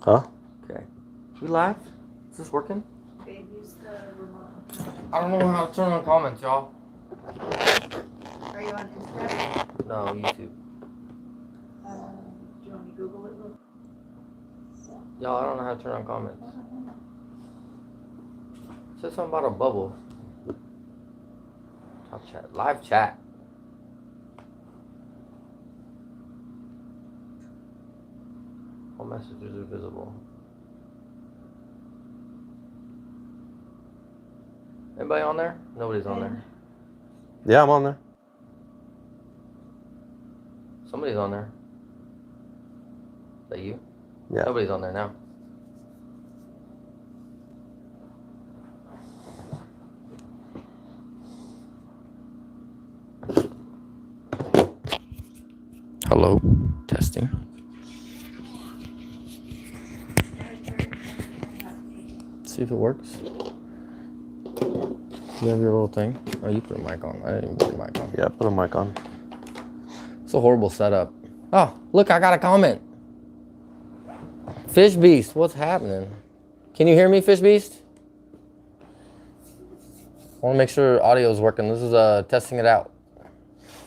Huh? Okay. We live? Is this working? Babe, use the remote. I don't know how to turn on comments, y'all. Are you on Instagram? No, YouTube. Do you want me to Google it? Y'all, I don't know how to turn on comments. It said something about a bubble. Top chat. Live chat. All messages are visible. Anybody on there? Nobody's on there. Yeah, I'm on there. Somebody's on there. Is that you? Yeah. Nobody's on there now. Hello. Testing. See if it works. You have your little thing? Oh, you put a mic on. I didn't even put a mic on. Yeah, put a mic on. It's a horrible setup. Oh, look, I got a comment. Fish Beast, what's happening? Can you hear me, Fish Beast? I want to make sure audio is working. This is testing it out.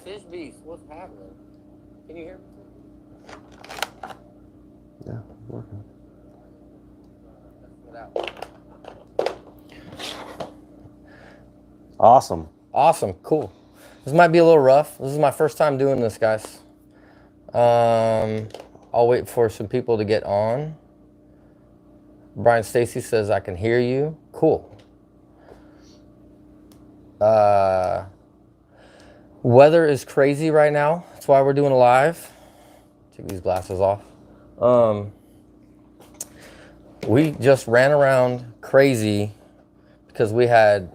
Fish Beast, what's happening? Can you hear me? Yeah, working. Testing it out. Awesome. Awesome, cool. This might be a little rough. This is my first time doing this, guys. I'll wait for some people to get on. Brian Stacy says, I can hear you. Cool. Weather is crazy right now. That's why we're doing a live. Take these glasses off. We just ran around crazy because we had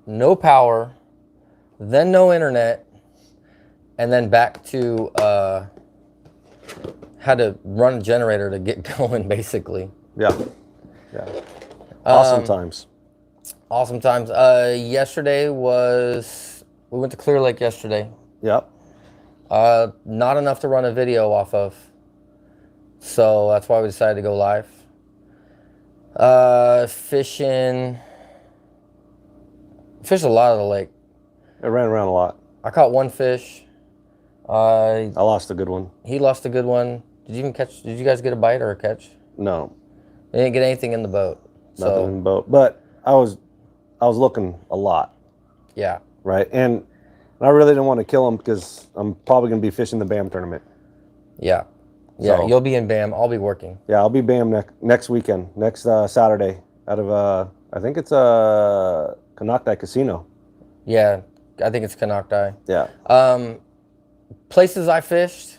no power, then no internet, and then back to had to run a generator to get going, basically. Yeah. Yeah. Awesome times. Awesome times. Yesterday was, we went to Clear Lake yesterday. Yep. Not enough to run a video off of. So that's why we decided to go live. Fishing. Fished a lot of the lake. It ran around a lot. I caught one fish. I lost a good one. He lost a good one. Did you even catch? Did you guys get a bite or a catch? No. We didn't get anything in the boat. Nothing in the boat. But I was looking a lot. Yeah. Right. And I really didn't want to kill him because I'm probably going to be fishing the BAM tournament. Yeah. Yeah. So, you'll be in BAM. I'll be working. Yeah, I'll be BAM next weekend, next Saturday, out of I think it's Canocti Casino. Yeah, I think it's Canocti. Yeah. Places I fished,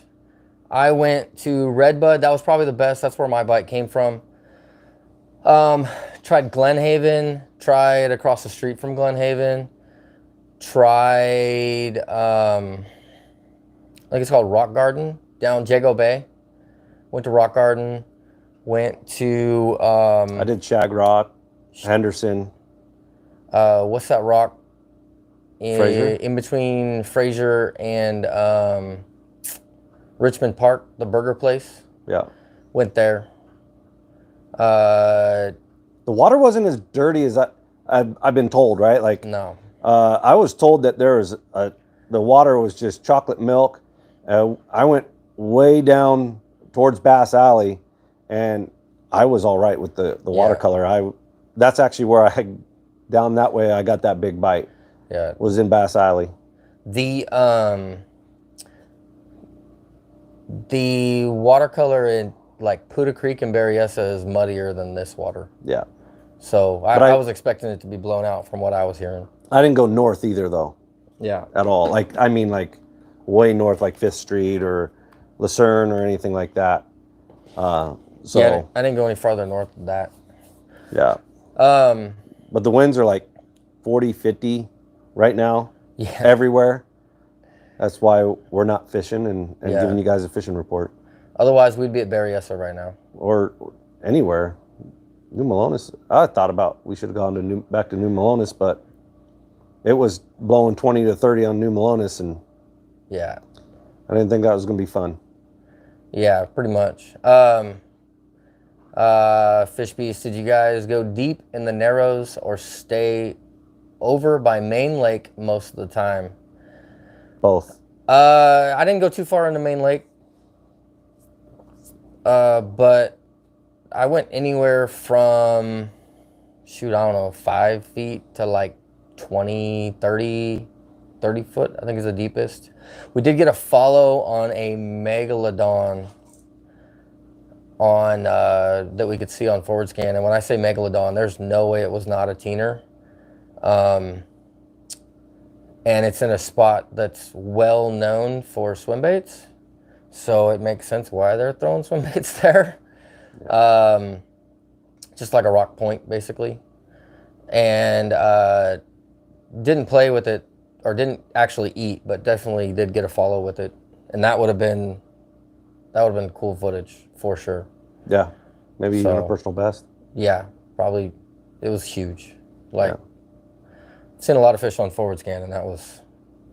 I went to Redbud. That was probably the best. That's where my bite came from. Tried Glenhaven. Tried across the street from Glenhaven. Tried, I think it's called Rock Garden down Jago Bay. Went to Rock Garden. Went to... I did Shag Rock, Henderson. What's that rock? Fraser? In between Fraser and Richmond Park, the burger place. Yeah. Went there. The water wasn't as dirty as I've been told, right? Like, No. I was told that there was the water was just chocolate milk. I went way down towards Bass Alley, and I was all right with the watercolor. That's actually where down that way I got that big bite. Yeah. Was in Bass Alley. The watercolor in like Puda Creek and Berryessa is muddier than this water. Yeah. So I was expecting it to be blown out from what I was hearing. I didn't go north either though. Yeah. At all. Like, I mean, like way north, like 5th Street or Lucerne or anything like that. So yeah, I didn't go any farther north than that. Yeah. But the winds are like 40, 50 right now. Yeah. Everywhere. That's why we're not fishing and giving you guys a fishing report. Otherwise, we'd be at Berryessa right now. Or anywhere. New Melones. I thought about we should have gone to back to New Melones, but it was blowing 20 to 30 on New Melones, and yeah, I didn't think that was going to be fun. Yeah, pretty much. Fish Beast, did you guys go deep in the Narrows or stay over by Main Lake most of the time? Both. I didn't go too far into Main Lake, but I went anywhere from, shoot, I don't know, 5 feet to like 20, 30 foot, I think is the deepest. We did get a follow on a megalodon on that we could see on forward scan. And when I say megalodon, there's no way it was not a teener. And it's in a spot that's well known for swim baits, so it makes sense why they're throwing swim baits there. Just like a rock point, basically. And didn't play with it, or didn't actually eat, but definitely did get a follow with it, and that would have been cool footage for sure. Yeah, maybe even a personal best. Yeah, probably. It was huge. Like, seen a lot of fish on forward scan, and that was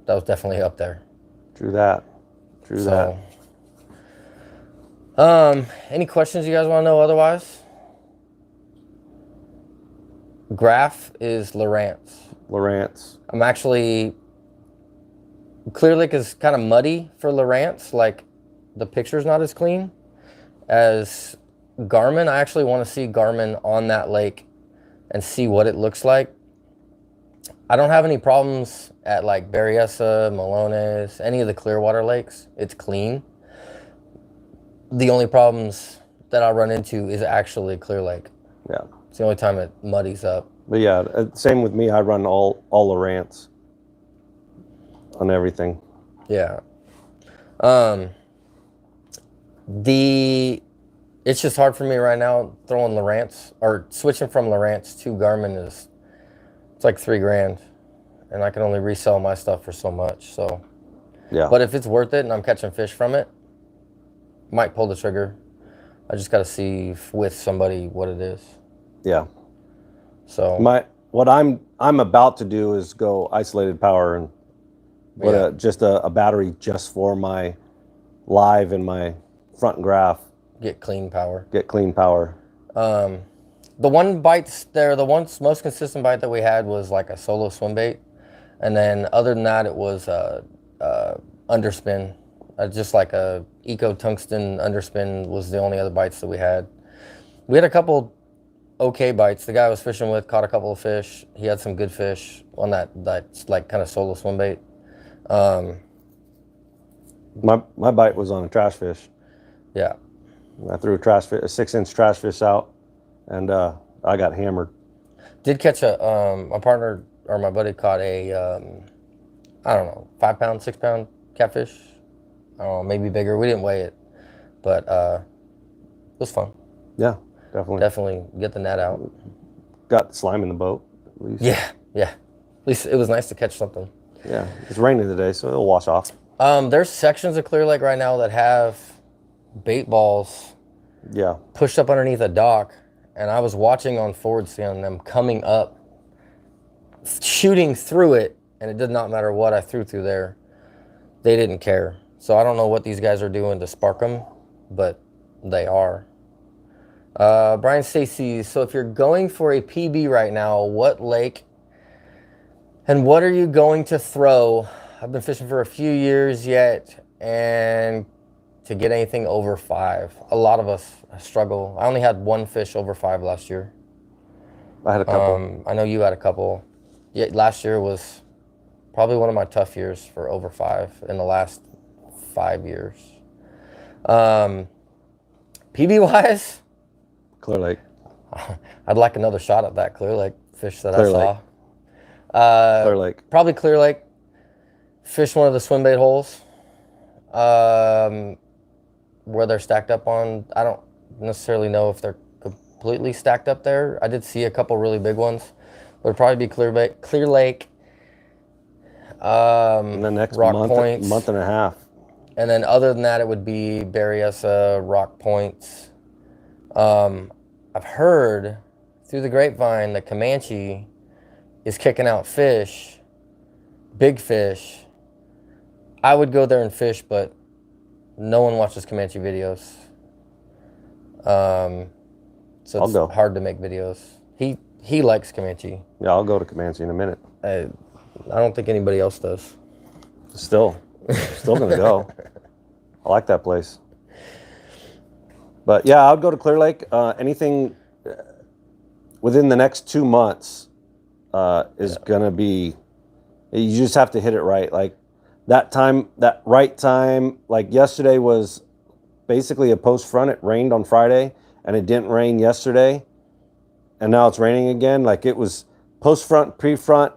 definitely up there. True that. Any questions you guys want to know otherwise? Graph is Lowrance. I'm actually, Clear Lake is kind of muddy for Lowrance. Like, the picture's not as clean as Garmin. I actually want to see Garmin on that lake and see what it looks like. I don't have any problems at like Berryessa, Malones, any of the Clearwater lakes. It's clean. The only problems that I'll run into is actually Clear Lake. Yeah. It's the only time it muddies up. But yeah, same with me. I run all Lowrance on everything. Yeah. It's just hard for me right now throwing Lowrance, or switching from Lowrance to Garmin it's like $3,000, and I can only resell my stuff for so much. So yeah. But if it's worth it and I'm catching fish from it, might pull the trigger. I just got to see with somebody what it is. Yeah. So what I'm about to do is go isolated power and put just a battery just for my live and my front graph. Get clean power. The one most consistent bite that we had was like a solo swim bait, and then other than that, it was underspin, just like a eco tungsten underspin was the only other bites that we had. We had a couple okay bites. The guy I was fishing with caught a couple of fish. He had some good fish on that like kind of solo swim bait. My bite was on a trash fish. Yeah. I threw a 6-inch trash fish out, and I got hammered. Did catch my partner or my buddy caught a I don't know, 5 pound, 6 pound catfish. I don't know, maybe bigger. We didn't weigh it, but it was fun. Yeah, definitely. Definitely get the net out. Got slime in the boat, at least. Yeah. At least it was nice to catch something. Yeah, it's raining today, so it'll wash off. There's sections of Clear Lake right now that have bait balls pushed up underneath a dock, and I was watching on forward scan them coming up, shooting through it, and it did not matter what I threw through there. They didn't care. So I don't know what these guys are doing to spark them, but they are. Brian Stacy, so if you're going for a PB right now, what lake and what are you going to throw? I've been fishing for a few years yet, and to get anything over 5, a lot of us struggle. I only had 1 fish over 5 last year. I had a couple. I know you had a couple. Yeah, last year was probably one of my tough years for over 5 in the last 5 years. PB wise, Clear Lake. I'd like another shot at that Clear Lake fish that Clear I saw. Lake. Clear Lake. Probably Clear Lake. Fish one of the swim bait holes. Where they're stacked up on. I don't necessarily know if they're completely stacked up there. I did see a couple really big ones. But it'd probably be Clear Lake. In the next Rock month and a half. And then other than that, it would be Berryessa, Rock Points. I've heard through the grapevine that Comanche is kicking out fish, big fish. I would go there and fish, but no one watches Comanche videos. so I'll it's go. hard to make videos. He likes Comanche. Yeah, I'll go to Comanche in a minute. I don't think anybody else does. Still gonna go. I like that place. But yeah, I would go to Clear Lake. Anything within the next 2 months is gonna be. You just have to hit it right. Like that time, that right time. Like yesterday was basically a post front. It rained on Friday, and it didn't rain yesterday, and now it's raining again. Like it was post front, pre front,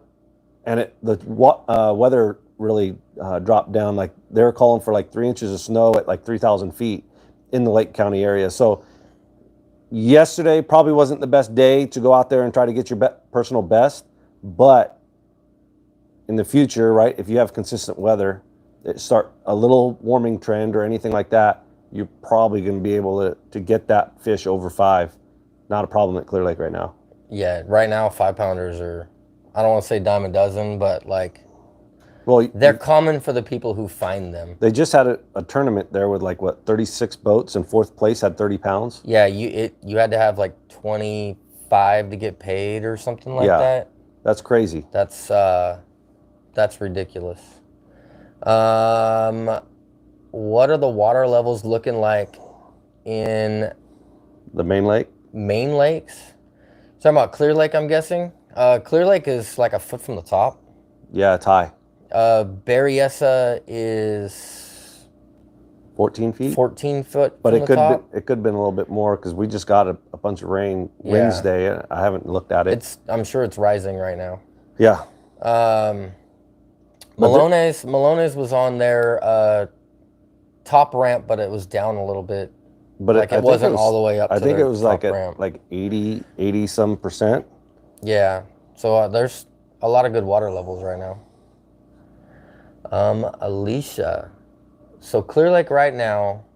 and the weather really dropped down. Like they're calling for like 3 inches of snow at like 3,000 feet in the Lake County area. So yesterday probably wasn't the best day to go out there and try to get your personal best, but in the future, right, if you have consistent weather, it start a little warming trend or anything like that, you're probably going to be able to get that fish over 5. Not a problem at Clear Lake right now. Yeah, right now 5-pounders are, I don't want to say dime a dozen, but like, well, they're common for the people who find them. They just had a tournament there with like what 36 boats, and 4th place had 30 pounds. Yeah, you had to have like 25 to get paid or something like that. That's crazy. That's ridiculous. What are the water levels looking like in the main lake? Main lakes? Talking about Clear Lake, I'm guessing. Clear Lake is like a foot from the top. Yeah, it's high. Berryessa is 14 feet. 14 foot. But from it the top. it could have been a little bit more because we just got a bunch of rain Wednesday. I haven't looked at it. I'm sure it's rising right now. Yeah. Malone's was on their top ramp, but it was down a little bit. But like it wasn't all the way up. I think it was like ramp. like 80 some percent. Yeah. So there's a lot of good water levels right now. Alicia. So Clear Lake right now,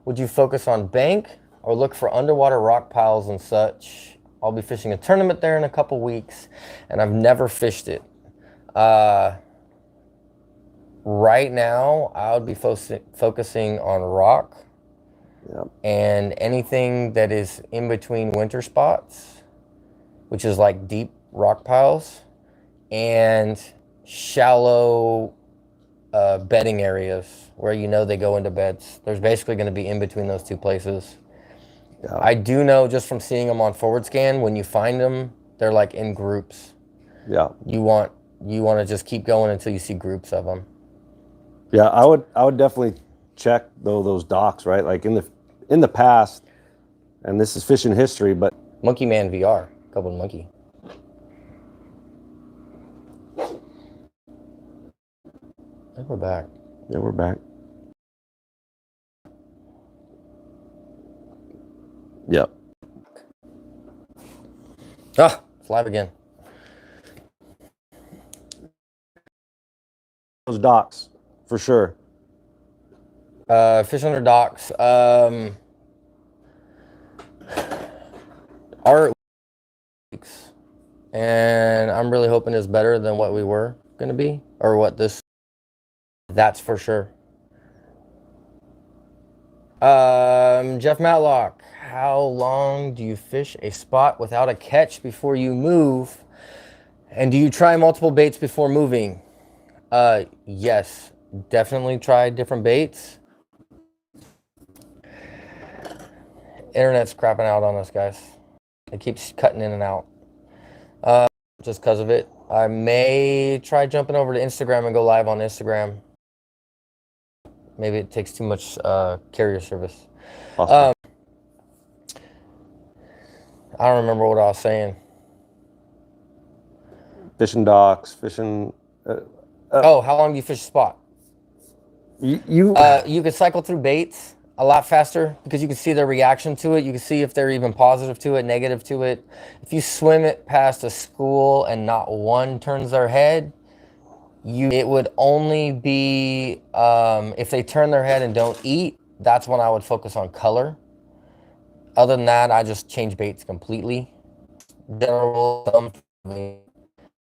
would you focus on bank or look for underwater rock piles and such? I'll be fishing a tournament there in a couple weeks, and I've never fished it. Right now, I would be focusing on rock. Yep. And anything that is in between winter spots, which is like deep rock piles, and shallow bedding areas where you know they go into beds. There's basically going to be in between those two places. Yeah. I do know just from seeing them on forward scan, when you find them, they're like in groups. Yeah. You want to just keep going until you see groups of them. Yeah, I would definitely check those docks, right? Like in the past, and this is fishing history, but Monkey Man VR, couple of monkey. I think we're back. Yeah, we're back. Yep. Ah, it's live again. Those docks, for sure. Fish under docks. Our weeks, and I'm really hoping it's better than what we were going to be, or what this. That's for sure. Jeff Matlock, how long do you fish a spot without a catch before you move? And do you try multiple baits before moving? Yes, definitely try different baits. Internet's crapping out on us, guys. It keeps cutting in and out. Just because of it. I may try jumping over to Instagram and go live on Instagram. Maybe it takes too much carrier service. Awesome. I don't remember what I was saying. Fishing docks, fishing. How long do you fish a spot? You can cycle through baits a lot faster because you can see their reaction to it. You can see if they're even positive to it, negative to it. If you swim it past a school and not one turns their head, it would only be if they turn their head and don't eat. That's when I would focus on color. Other than that, I just change baits completely. General rule of thumb for me.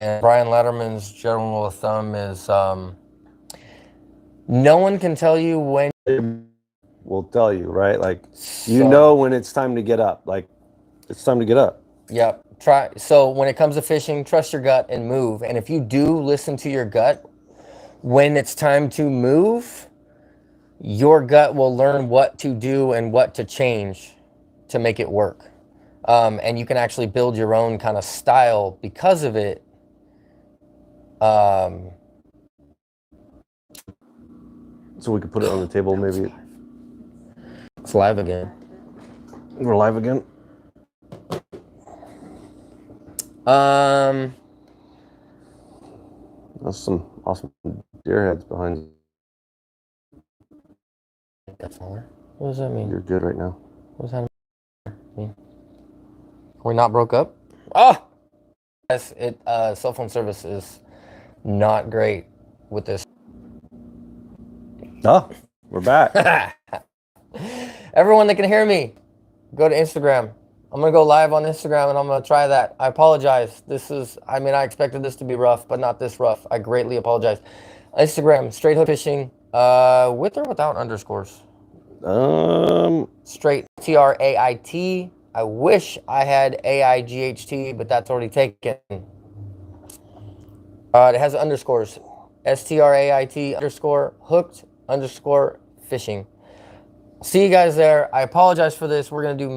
And Brian Letterman's general rule of thumb is no one can tell you when. Will tell you, right? Like, you know when it's time to get up. Like, it's time to get up. Yep. Try. So when it comes to fishing, trust your gut and move. And if you do listen to your gut, when it's time to move, your gut will learn what to do and what to change to make it work. And you can actually build your own kind of style because of it. So we could put it on the table, maybe. It's live again. We're live again. That's some awesome deer heads behind you. That's all. What does that mean? You're good right now. What does that mean? We're not broke up? Oh! Yes, cell phone service is not great with this. Oh, we're back. Everyone that can hear me, go to Instagram. I'm going to go live on Instagram and I'm going to try that. I apologize. I expected this to be rough, but not this rough. I greatly apologize. Instagram, Strait Hooked Fishing, with or without underscores? Straight, Trait. I wish I had AIGHT, but that's already taken. It has underscores. STRAIT _hooked _fishing. See you guys there. I apologize for this. We're going to do